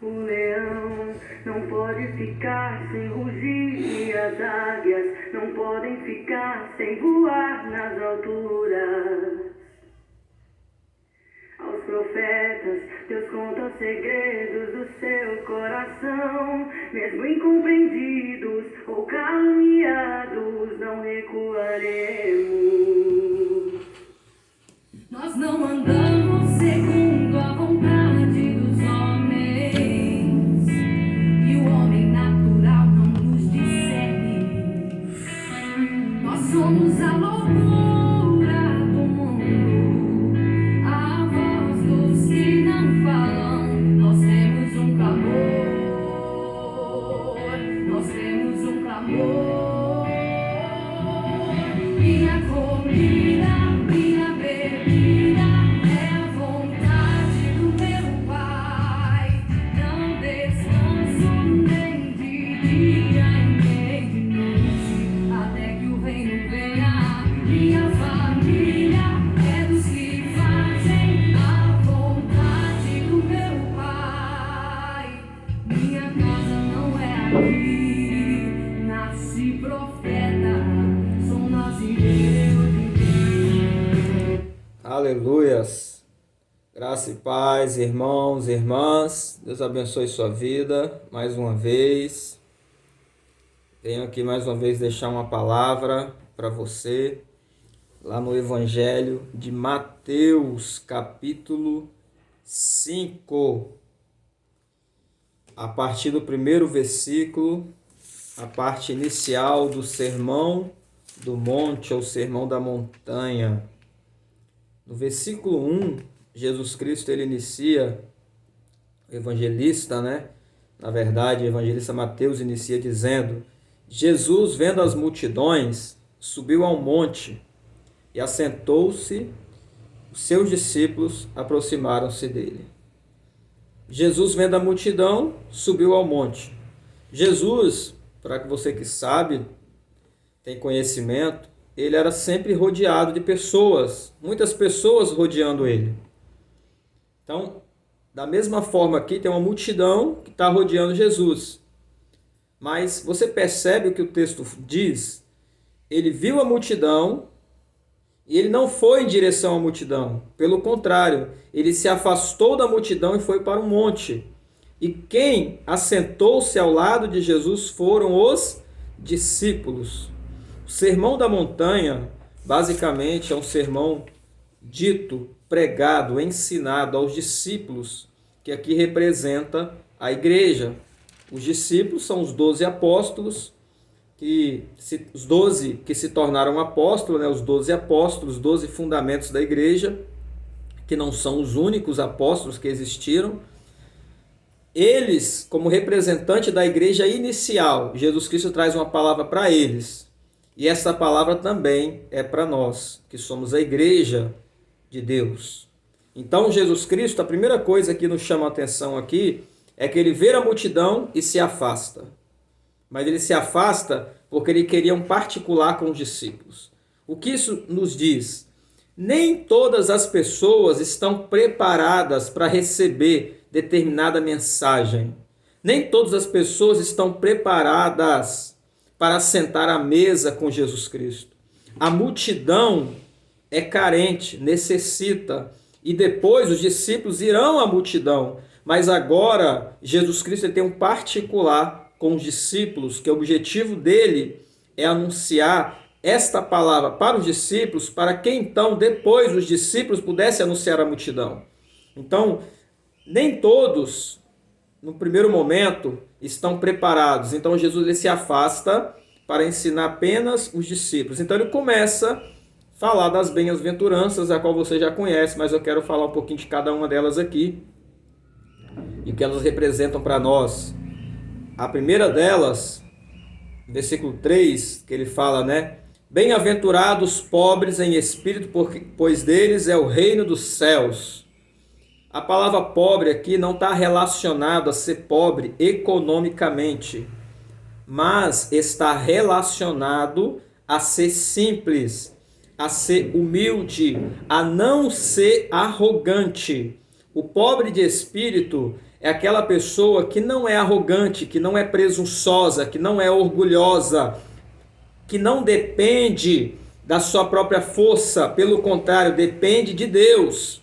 O leão não pode ficar sem rugir e as águias não podem ficar sem voar nas alturas. Aos profetas, Deus conta os segredos do seu coração. Mesmo incompreendidos ou caluniados, não recuaremos. Nós não andamos segundo a vontade dos homens, e o homem natural não nos discerne. Nós somos a loucura do mundo, a voz dos que não falam. Nós temos um clamor, nós temos um clamor. Minha comida, minha bebida é a vontade do meu Pai. Não descanso nem de dia nem de noite, até que o reino venha. Minha família é dos que fazem a vontade do meu Pai. Minha casa não é aqui, nasci profeta, sou nazireiro de Deus. Aleluias! Graça e paz, irmãos e irmãs. Deus abençoe sua vida mais uma vez. Venho aqui mais uma vez deixar uma palavra para você, lá no Evangelho de Mateus, capítulo 5. A partir do primeiro versículo, a parte inicial do Sermão do Monte ou Sermão da Montanha. No versículo 1, Jesus Cristo ele inicia, o evangelista, Na verdade, o evangelista Mateus inicia dizendo: Jesus, vendo as multidões, subiu ao monte e assentou-se, os seus discípulos aproximaram-se dele. Jesus, vendo a multidão, subiu ao monte. Jesus, para que você que sabe, tem conhecimento, ele era sempre rodeado de pessoas, muitas pessoas rodeando ele. Então, da mesma forma aqui, tem uma multidão que está rodeando Jesus. Mas você percebe o que o texto diz? Ele viu a multidão e ele não foi em direção à multidão. Pelo contrário, ele se afastou da multidão e foi para um monte. E quem assentou-se ao lado de Jesus foram os discípulos. O Sermão da Montanha, basicamente, é um sermão dito, pregado, ensinado aos discípulos, que aqui representa a igreja. Os discípulos são os 12 apóstolos, os 12 que se tornaram apóstolos, os 12 apóstolos, os 12 fundamentos da igreja, que não são os únicos apóstolos que existiram. Eles, como representante da igreja inicial, Jesus Cristo traz uma palavra para eles. E essa palavra também é para nós, que somos a igreja de Deus. Então, Jesus Cristo, a primeira coisa que nos chama a atenção aqui é que ele vê a multidão e se afasta. Mas ele se afasta porque ele queria um particular com os discípulos. O que isso nos diz? Nem todas as pessoas estão preparadas para receber determinada mensagem. Nem todas as pessoas estão preparadas para sentar à mesa com Jesus Cristo. A multidão é carente, necessita, e depois os discípulos irão à multidão. Mas agora Jesus Cristo tem um particular com os discípulos, que o objetivo dele é anunciar esta palavra para os discípulos, para que então depois os discípulos pudessem anunciar à multidão. Então, nem todos, no primeiro momento, estão preparados. Então Jesus ele se afasta para ensinar apenas os discípulos. Então ele começa a falar das bem-aventuranças, a qual você já conhece, mas eu quero falar um pouquinho de cada uma delas aqui e o que elas representam para nós. A primeira delas, versículo 3, que ele fala, Bem-aventurados pobres em espírito, pois deles é o reino dos céus. A palavra pobre aqui não está relacionada a ser pobre economicamente, mas está relacionado a ser simples, a ser humilde, a não ser arrogante. O pobre de espírito é aquela pessoa que não é arrogante, que não é presunçosa, que não é orgulhosa, que não depende da sua própria força, pelo contrário, depende de Deus,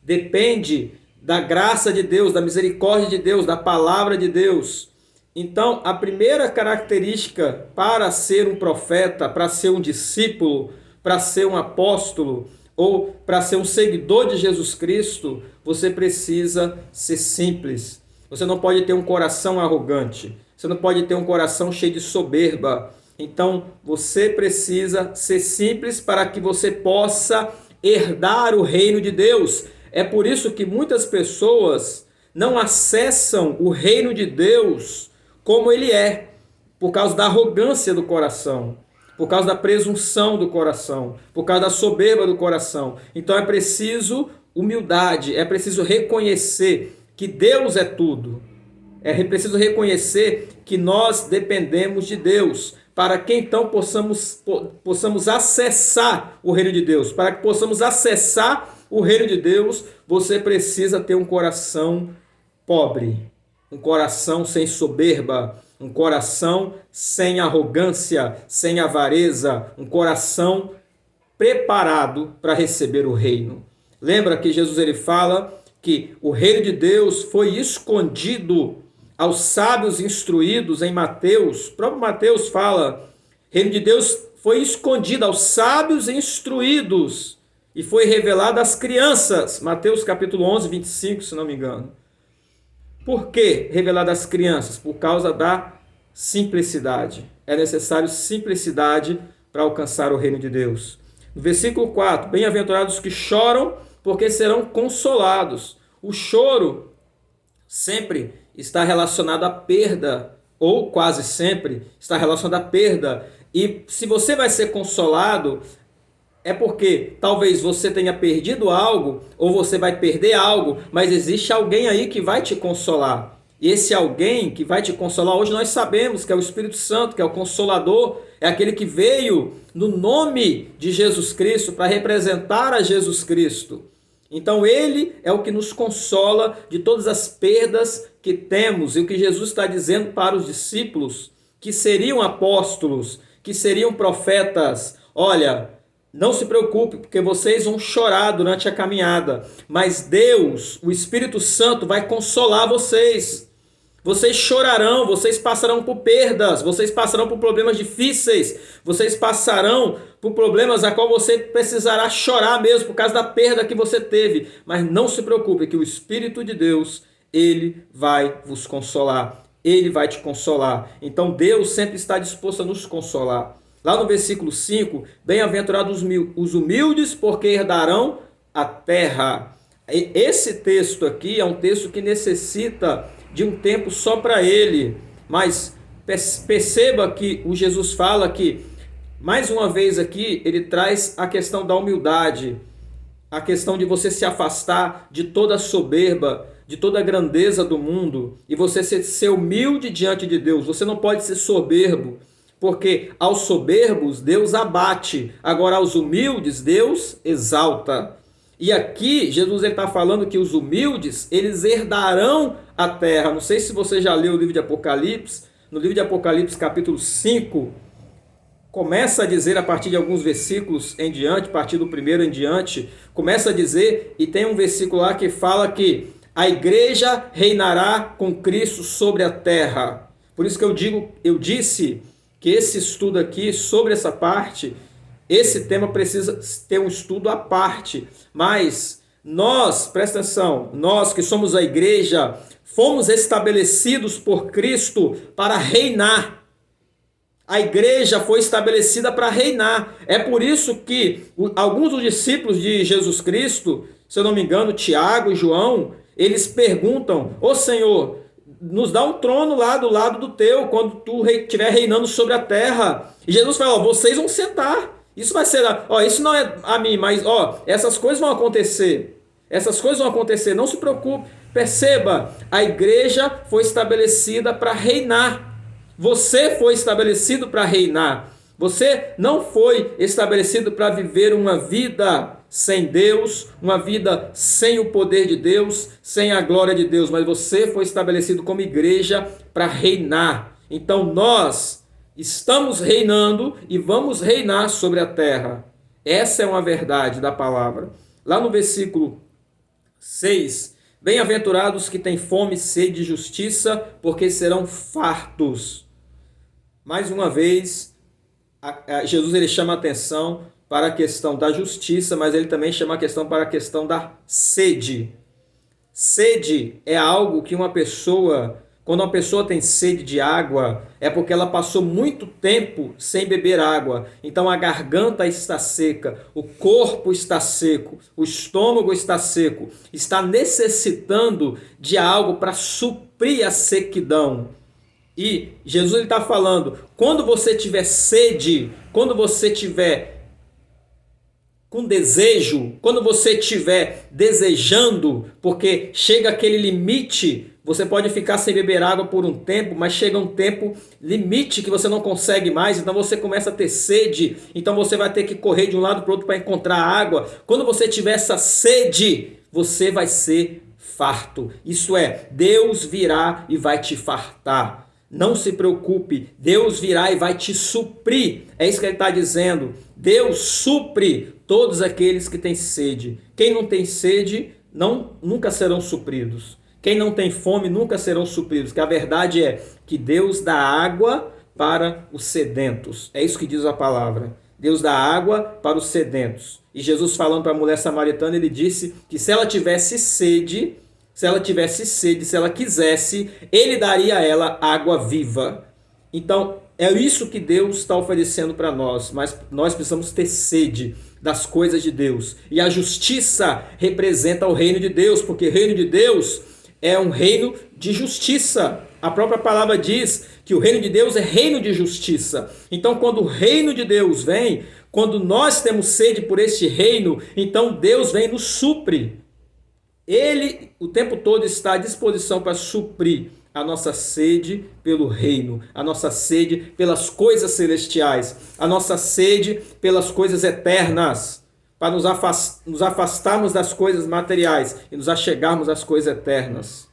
depende da graça de Deus, da misericórdia de Deus, da palavra de Deus. Então, a primeira característica para ser um profeta, para ser um discípulo, para ser um apóstolo ou para ser um seguidor de Jesus Cristo, você precisa ser simples. Você não pode ter um coração arrogante, você não pode ter um coração cheio de soberba. Então, você precisa ser simples para que você possa herdar o reino de Deus. É por isso que muitas pessoas não acessam o reino de Deus como ele é, por causa da arrogância do coração, por causa da presunção do coração, por causa da soberba do coração. Então é preciso humildade, é preciso reconhecer que Deus é tudo. É preciso reconhecer que nós dependemos de Deus, para que então possamos acessar o reino de Deus. Para que possamos acessar o reino de Deus, você precisa ter um coração pobre, um coração sem soberba, um coração sem arrogância, sem avareza, um coração preparado para receber o reino. Lembra que Jesus ele fala que o reino de Deus foi escondido aos sábios instruídos em Mateus. O próprio Mateus fala, reino de Deus foi escondido aos sábios instruídos e foi revelado às crianças. Mateus capítulo 11, 25, se não me engano. Por que revelado às crianças? Por causa da simplicidade. É necessário simplicidade para alcançar o reino de Deus. No versículo 4, bem-aventurados que choram, porque serão consolados. O choro sempre está relacionado à perda, ou quase sempre está relacionado à perda. E se você vai ser consolado, é porque talvez você tenha perdido algo, ou você vai perder algo, mas existe alguém aí que vai te consolar. E esse alguém que vai te consolar, hoje nós sabemos que é o Espírito Santo, que é o Consolador, é aquele que veio no nome de Jesus Cristo para representar a Jesus Cristo. Então ele é o que nos consola de todas as perdas que temos. E o que Jesus está dizendo para os discípulos, que seriam apóstolos, que seriam profetas, olha, não se preocupe, porque vocês vão chorar durante a caminhada, mas Deus, o Espírito Santo, vai consolar vocês. Vocês chorarão, vocês passarão por perdas, vocês passarão por problemas difíceis, vocês passarão por problemas a qual você precisará chorar mesmo por causa da perda que você teve. Mas não se preocupe, que o Espírito de Deus, ele vai vos consolar, ele vai te consolar. Então Deus sempre está disposto a nos consolar. Lá no versículo 5, bem-aventurados os humildes, porque herdarão a terra. Esse texto aqui é um texto que necessita de um tempo só para ele, mas perceba que o Jesus fala que, mais uma vez aqui, ele traz a questão da humildade, a questão de você se afastar de toda a soberba, de toda a grandeza do mundo, e você ser humilde diante de Deus. Você não pode ser soberbo, porque aos soberbos Deus abate, agora aos humildes Deus exalta. E aqui Jesus está falando que os humildes, eles herdarão a terra. Não sei se você já leu o livro de Apocalipse. No livro de Apocalipse capítulo 5, começa a dizer a partir de alguns versículos em diante, a partir do primeiro em diante, começa a dizer, e tem um versículo lá que fala que a igreja reinará com Cristo sobre a terra. Por isso que eu disse que esse estudo aqui sobre essa parte, esse tema precisa ter um estudo à parte, mas nós, presta atenção, nós que somos a igreja, fomos estabelecidos por Cristo para reinar. A igreja foi estabelecida para reinar. É por isso que alguns dos discípulos de Jesus Cristo, se eu não me engano, Tiago e João, eles perguntam, ô Senhor, nos dá um trono lá do lado do teu, quando tu estiver reinando sobre a terra. E Jesus fala, vocês vão sentar. Isso vai ser, isso não é a mim, mas essas coisas vão acontecer. Essas coisas vão acontecer, não se preocupe. Perceba, a igreja foi estabelecida para reinar. Você foi estabelecido para reinar. Você não foi estabelecido para viver uma vida sem Deus, uma vida sem o poder de Deus, sem a glória de Deus, mas você foi estabelecido como igreja para reinar. Então nós estamos reinando e vamos reinar sobre a terra. Essa é uma verdade da palavra. Lá no versículo 6, bem-aventurados que têm fome e sede de justiça, porque serão fartos. Mais uma vez, Jesus ele chama a atenção para a questão da justiça, mas ele também chama a questão para a questão da sede. Sede é algo que quando uma pessoa tem sede de água, é porque ela passou muito tempo sem beber água. Então a garganta está seca, o corpo está seco, o estômago está seco, está necessitando de algo para suprir a sequidão. E Jesus está falando, quando você tiver sede, quando você tiver com desejo, quando você estiver desejando, porque chega aquele limite, você pode ficar sem beber água por um tempo, mas chega um tempo limite que você não consegue mais, então você começa a ter sede, então você vai ter que correr de um lado para o outro para encontrar água. Quando você tiver essa sede, você vai ser farto. Isso é, Deus virá e vai te fartar. Não se preocupe, Deus virá e vai te suprir. É isso que ele está dizendo. Deus supre todos aqueles que têm sede. Quem não tem sede, nunca serão supridos. Quem não tem fome, nunca serão supridos. Que a verdade é que Deus dá água para os sedentos. É isso que diz a palavra. Deus dá água para os sedentos. E Jesus falando para a mulher samaritana, ele disse que se ela tivesse sede, se ela quisesse, ele daria a ela água viva. Então, é isso que Deus está oferecendo para nós, mas nós precisamos ter sede das coisas de Deus. E a justiça representa o reino de Deus, porque o reino de Deus é um reino de justiça. A própria palavra diz que o reino de Deus é reino de justiça. Então, quando o reino de Deus vem, quando nós temos sede por este reino, então Deus vem e nos supre. Ele o tempo todo está à disposição para suprir a nossa sede pelo reino, a nossa sede pelas coisas celestiais, a nossa sede pelas coisas eternas, para nos afastarmos das coisas materiais e nos achegarmos às coisas eternas.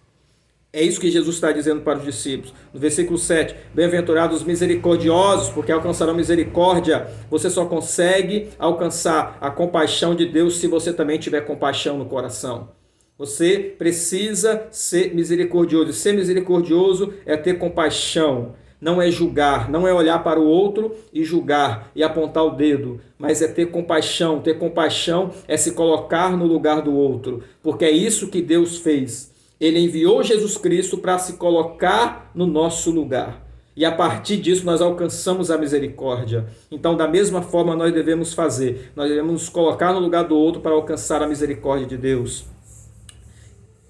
É isso que Jesus está dizendo para os discípulos. No versículo 7, bem-aventurados os misericordiosos, porque alcançarão misericórdia. Você só consegue alcançar a compaixão de Deus se você também tiver compaixão no coração. Você precisa ser misericordioso. Ser misericordioso é ter compaixão. Não é julgar, não é olhar para o outro e julgar e apontar o dedo, mas é ter compaixão. Ter compaixão é se colocar no lugar do outro, porque é isso que Deus fez. Ele enviou Jesus Cristo para se colocar no nosso lugar. E a partir disso nós alcançamos a misericórdia. Então, da mesma forma nós devemos fazer. Nós devemos nos colocar no lugar do outro para alcançar a misericórdia de Deus.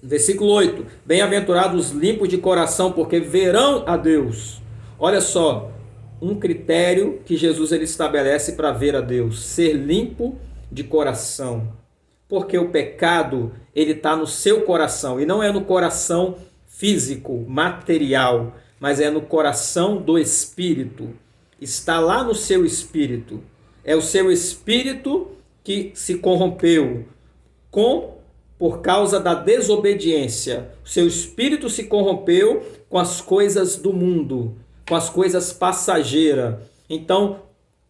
Versículo 8, bem-aventurados limpos de coração, porque verão a Deus. Olha só, um critério que Jesus ele estabelece para ver a Deus, ser limpo de coração. Porque o pecado, ele está no seu coração, e não é no coração físico, material, mas é no coração do Espírito. Está lá no seu espírito. É o seu espírito que se corrompeu por causa da desobediência. O seu espírito se corrompeu com as coisas do mundo, com as coisas passageiras. Então,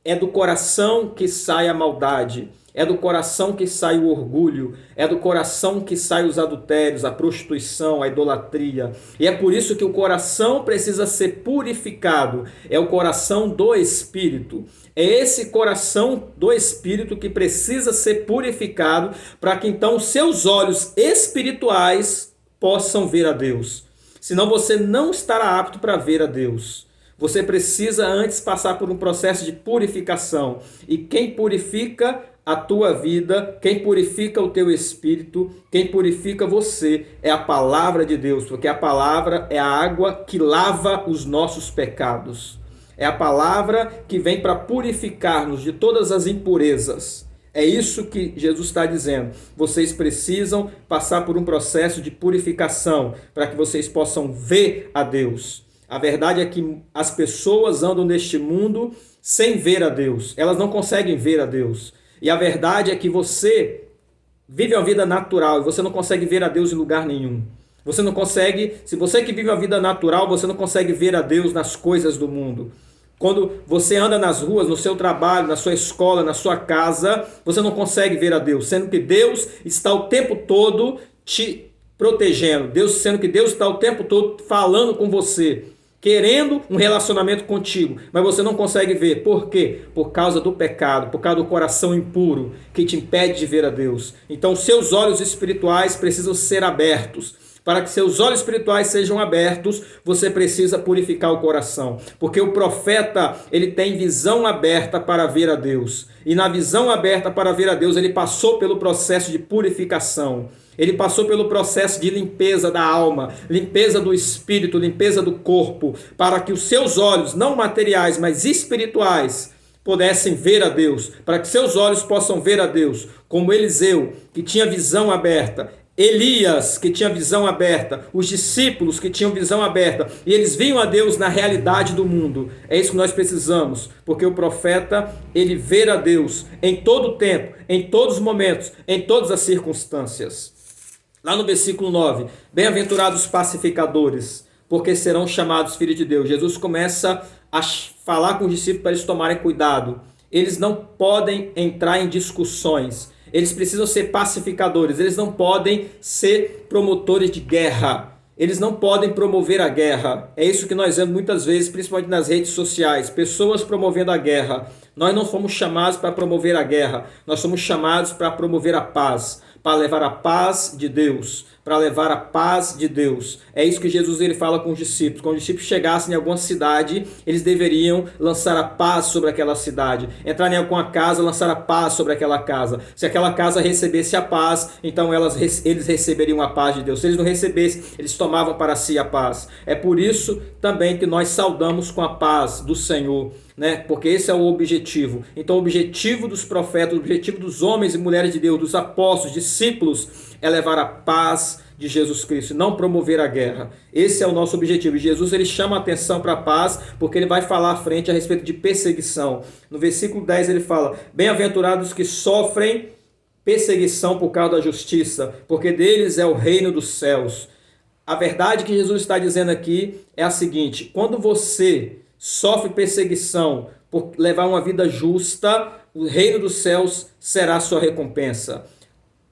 é do coração que sai a maldade, é do coração que sai o orgulho, é do coração que sai os adultérios, a prostituição, a idolatria. E é por isso que o coração precisa ser purificado. É o coração do Espírito. É esse coração do Espírito que precisa ser purificado para que então seus olhos espirituais possam ver a Deus. Senão você não estará apto para ver a Deus. Você precisa antes passar por um processo de purificação. E quem purifica a tua vida, quem purifica o teu espírito, quem purifica você é a palavra de Deus, porque a palavra é a água que lava os nossos pecados. É a palavra que vem para purificar-nos de todas as impurezas. É isso que Jesus está dizendo. Vocês precisam passar por um processo de purificação para que vocês possam ver a Deus. A verdade é que as pessoas andam neste mundo sem ver a Deus. Elas não conseguem ver a Deus. E a verdade é que você vive uma vida natural e você não consegue ver a Deus em lugar nenhum. Você não consegue, se você que vive uma vida natural, você não consegue ver a Deus nas coisas do mundo. Quando você anda nas ruas, no seu trabalho, na sua escola, na sua casa, você não consegue ver a Deus, sendo que Deus está o tempo todo te protegendo, sendo que Deus está o tempo todo falando com você, querendo um relacionamento contigo, mas você não consegue ver. Por quê? Por causa do pecado, por causa do coração impuro que te impede de ver a Deus. Então, seus olhos espirituais precisam ser abertos. Para que seus olhos espirituais sejam abertos, você precisa purificar o coração. Porque o profeta, ele tem visão aberta para ver a Deus. E na visão aberta para ver a Deus, ele passou pelo processo de purificação. Ele passou pelo processo de limpeza da alma, limpeza do espírito, limpeza do corpo, para que os seus olhos, não materiais, mas espirituais, pudessem ver a Deus, para que seus olhos possam ver a Deus, como Eliseu, que tinha visão aberta, Elias, que tinha visão aberta, os discípulos que tinham visão aberta, e eles viam a Deus na realidade do mundo. É isso que nós precisamos, porque o profeta, ele vê a Deus em todo o tempo, em todos os momentos, em todas as circunstâncias. Lá no versículo 9, bem-aventurados pacificadores, porque serão chamados filhos de Deus. Jesus começa a falar com os discípulos para eles tomarem cuidado. Eles não podem entrar em discussões. Eles precisam ser pacificadores, eles não podem ser promotores de guerra, eles não podem promover a guerra. É isso que nós vemos muitas vezes, principalmente nas redes sociais, pessoas promovendo a guerra. Nós não fomos chamados para promover a guerra, nós somos chamados para promover a paz, para levar a paz de Deus, para levar a paz de Deus. É isso que Jesus ele fala com os discípulos. Quando os discípulos chegassem em alguma cidade, eles deveriam lançar a paz sobre aquela cidade. Entrar em alguma casa, lançar a paz sobre aquela casa. Se aquela casa recebesse a paz, então eles receberiam a paz de Deus. Se eles não recebessem, eles tomavam para si a paz. É por isso também que nós saudamos com a paz do Senhor, né? Porque esse é o objetivo. Então o objetivo dos profetas, o objetivo dos homens e mulheres de Deus, dos apóstolos, discípulos, é levar a paz de Jesus Cristo, não promover a guerra. Esse é o nosso objetivo. E Jesus ele chama a atenção para a paz, porque ele vai falar à frente a respeito de perseguição. No versículo 10 ele fala: bem-aventurados que sofrem perseguição por causa da justiça, porque deles é o reino dos céus. A verdade que Jesus está dizendo aqui é a seguinte: quando você sofre perseguição por levar uma vida justa, o reino dos céus será a sua recompensa.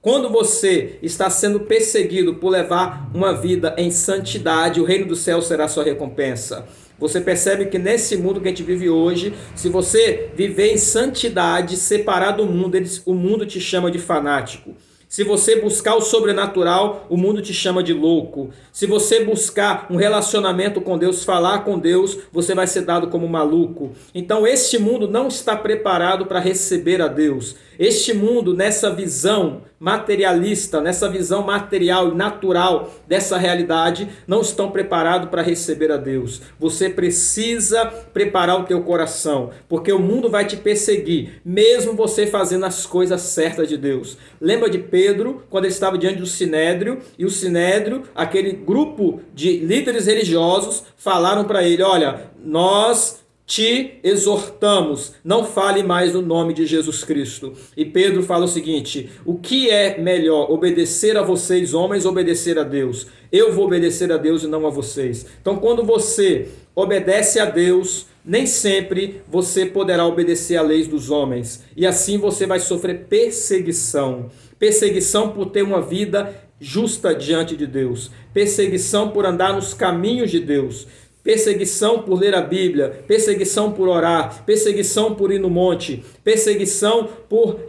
Quando você está sendo perseguido por levar uma vida em santidade, o reino do céu será a sua recompensa. Você percebe que nesse mundo que a gente vive hoje, se você viver em santidade, separado do mundo, o mundo te chama de fanático. Se você buscar o sobrenatural, o mundo te chama de louco. Se você buscar um relacionamento com Deus, falar com Deus, você vai ser dado como maluco. Então este mundo não está preparado para receber a Deus. Este mundo, nessa visão materialista, nessa visão material e natural dessa realidade, não estão preparados para receber a Deus. Você precisa preparar o teu coração, porque o mundo vai te perseguir, mesmo você fazendo as coisas certas de Deus. Lembra de Pedro, quando ele estava diante do Sinédrio, e o Sinédrio, aquele grupo de líderes religiosos, falaram para ele: olha, nós te exortamos, não fale mais no nome de Jesus Cristo. E Pedro fala o seguinte: o que é melhor, obedecer a vocês, homens, ou obedecer a Deus? Eu vou obedecer a Deus e não a vocês. Então, quando você obedece a Deus, nem sempre você poderá obedecer a leis dos homens. E assim você vai sofrer perseguição. Perseguição por ter uma vida justa diante de Deus. Perseguição por andar nos caminhos de Deus. Perseguição por ler a Bíblia, perseguição por orar, perseguição por ir no monte, perseguição por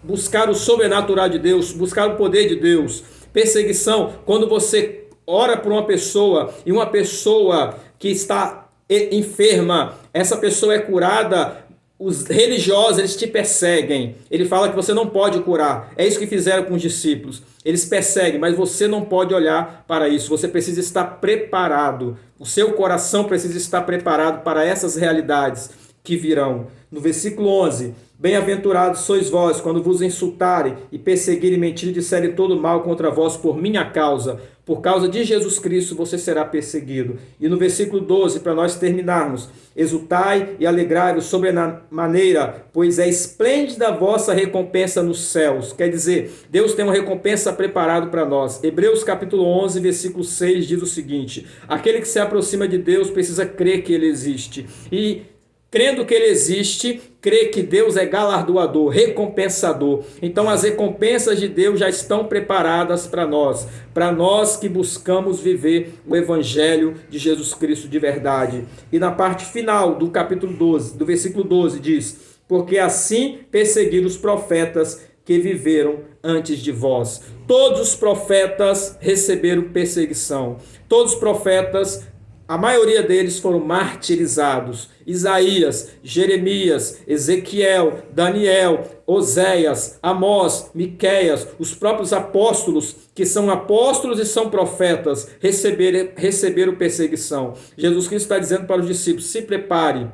buscar o sobrenatural de Deus, buscar o poder de Deus, perseguição quando você ora por uma pessoa e uma pessoa que está enferma, essa pessoa é curada, os religiosos eles te perseguem, ele fala que você não pode curar, é isso que fizeram com os discípulos, eles perseguem, mas você não pode olhar para isso, você precisa estar preparado, o seu coração precisa estar preparado para essas realidades que virão. No versículo 11, bem-aventurados sois vós, quando vos insultarem e perseguirem, mentirem, disserem todo mal contra vós por minha causa, Por causa de Jesus Cristo você será perseguido. E no versículo 12, para nós terminarmos: exultai e alegrai-vos sobremaneira, pois é esplêndida a vossa recompensa nos céus. Quer dizer, Deus tem uma recompensa preparada para nós. Hebreus capítulo 11, versículo 6 diz o seguinte: aquele que se aproxima de Deus precisa crer que ele existe. E crendo que ele existe, crê que Deus é galardoador, recompensador. Então as recompensas de Deus já estão preparadas para nós que buscamos viver o evangelho de Jesus Cristo de verdade. E na parte final do capítulo 12, do versículo 12 diz: porque assim perseguiram os profetas que viveram antes de vós. Todos os profetas receberam perseguição. Todos os profetas, a maioria deles foram martirizados. Isaías, Jeremias, Ezequiel, Daniel, Oséias, Amós, Miqueias, os próprios apóstolos, que são apóstolos e são profetas, receberam perseguição. Jesus Cristo está dizendo para os discípulos: se prepare,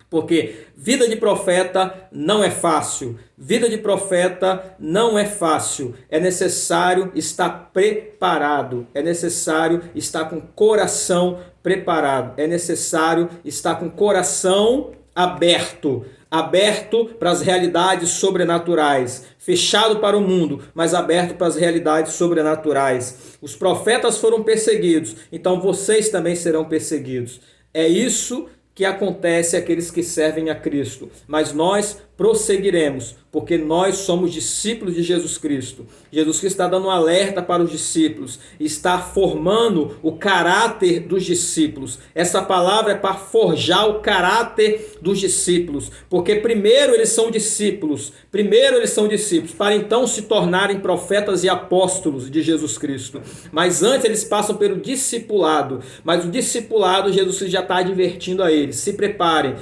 porque vida de profeta não é fácil. Vida de profeta não é fácil. É necessário estar preparado. É necessário estar com o coração preparado. É necessário estar com o coração aberto. Aberto para as realidades sobrenaturais. Fechado para o mundo, mas aberto para as realidades sobrenaturais. Os profetas foram perseguidos, então vocês também serão perseguidos. É isso que acontece àqueles que servem a Cristo. Mas nós prosseguiremos, porque nós somos discípulos de Jesus Cristo. Jesus Cristo está dando um alerta para os discípulos, está formando o caráter dos discípulos. Essa palavra é para forjar o caráter dos discípulos, porque primeiro eles são discípulos, para então se tornarem profetas e apóstolos de Jesus Cristo. Mas antes eles passam pelo discipulado, mas o discipulado Jesus Cristo já está advertindo a eles: se preparem,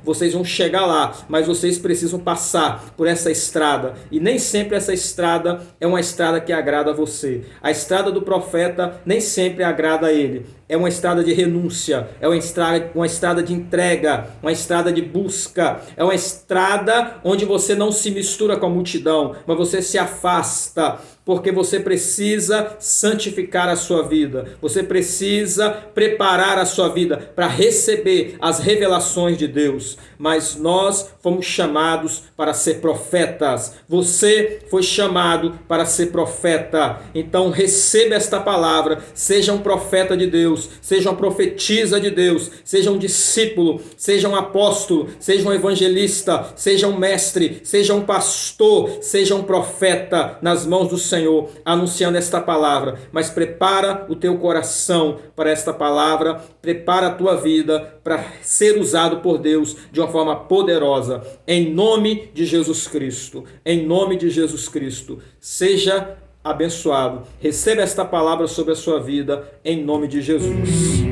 vocês vão chegar lá, mas vocês precisam passar por essa estrada. E nem sempre essa estrada é uma estrada que agrada a você. A estrada do profeta nem sempre agrada a ele. É uma estrada de renúncia, é uma estrada de entrega, uma estrada de busca. É uma estrada onde você não se mistura com a multidão, mas você se afasta, porque você precisa santificar a sua vida. Você precisa preparar a sua vida para receber as revelações de Deus. Mas nós fomos chamados para ser profetas. Você foi chamado para ser profeta. Então receba esta palavra. Seja um profeta de Deus. Seja uma profetisa de Deus. Seja um discípulo. Seja um apóstolo. Seja um evangelista. Seja um mestre. Seja um pastor. Seja um profeta nas mãos do Senhor, anunciando esta palavra. Mas prepara o teu coração para esta palavra. Prepara a tua vida para ser usado por Deus de uma forma poderosa. Em nome de Jesus Cristo. Em nome de Jesus Cristo. Seja abençoado. Receba esta palavra sobre a sua vida em nome de Jesus.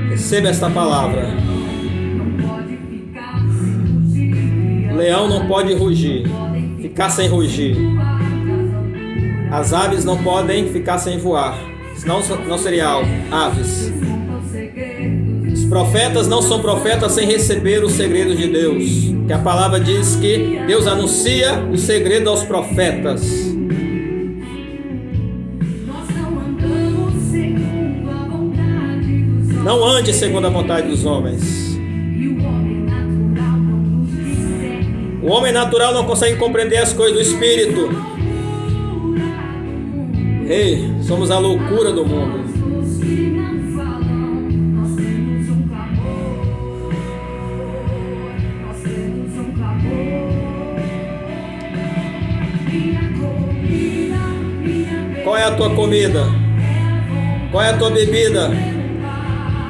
Receba esta palavra. O leão não pode rugir, ficar sem rugir. As aves não podem ficar sem voar, senão não seriam aves. Os profetas não são profetas sem receber os segredos de Deus. Que a palavra diz que Deus anuncia o segredo aos profetas. Não ande segundo a vontade dos homens. O homem natural não consegue compreender as coisas do Espírito. Ei, somos a loucura do mundo. Qual é a tua comida? Qual é a tua bebida?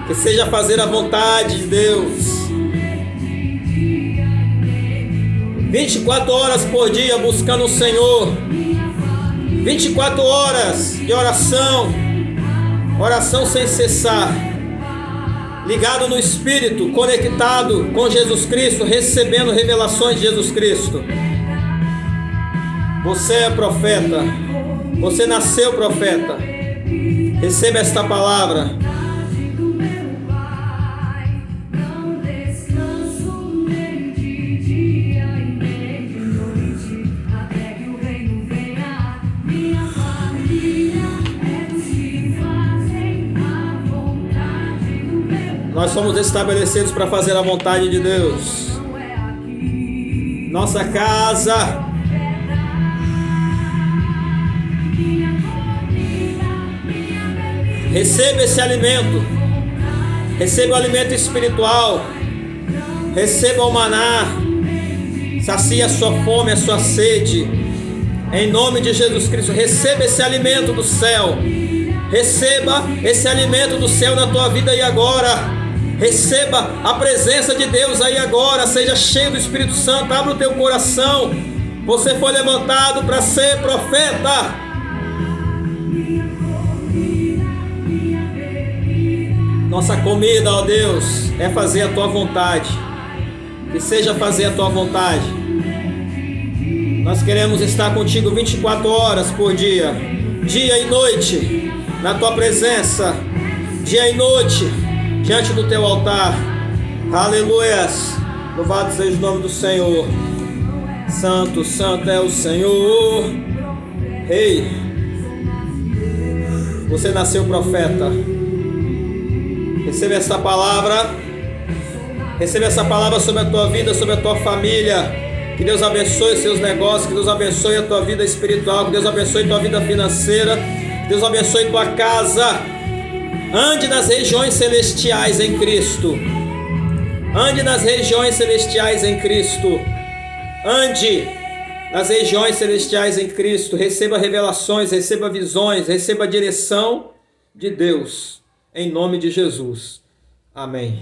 Que seja fazer a vontade de Deus. 24 horas por dia buscando o Senhor. 24 horas de oração. Oração sem cessar. Ligado no Espírito, conectado com Jesus Cristo, recebendo revelações de Jesus Cristo. Você é profeta. Você nasceu profeta. Receba esta palavra. Nós somos estabelecidos para fazer a vontade de Deus. Nossa casa. Receba esse alimento. Receba o alimento espiritual. Receba o maná. Sacia a sua fome, a sua sede. Em nome de Jesus Cristo, receba esse alimento do céu. Receba esse alimento do céu na tua vida aí agora. Receba a presença de Deus aí agora. Seja cheio do Espírito Santo. Abra o teu coração. Você foi levantado para ser profeta. Nossa comida, ó Deus, é fazer a tua vontade. Que seja fazer a tua vontade. Nós queremos estar contigo 24 horas por dia. Dia e noite. Na tua presença. Dia e noite. Diante do teu altar. Aleluias. Louvado seja o nome do Senhor. Santo, santo é o Senhor. Ei, você nasceu profeta. Receba essa palavra. Receba essa palavra sobre a tua vida, sobre a tua família. Que Deus abençoe os seus negócios. Que Deus abençoe a tua vida espiritual. Que Deus abençoe a tua vida financeira. Que Deus abençoe a tua casa. Ande nas regiões celestiais em Cristo. Ande nas regiões celestiais em Cristo. Ande nas regiões celestiais em Cristo. Receba revelações, receba visões, receba a direção de Deus. Em nome de Jesus. Amém.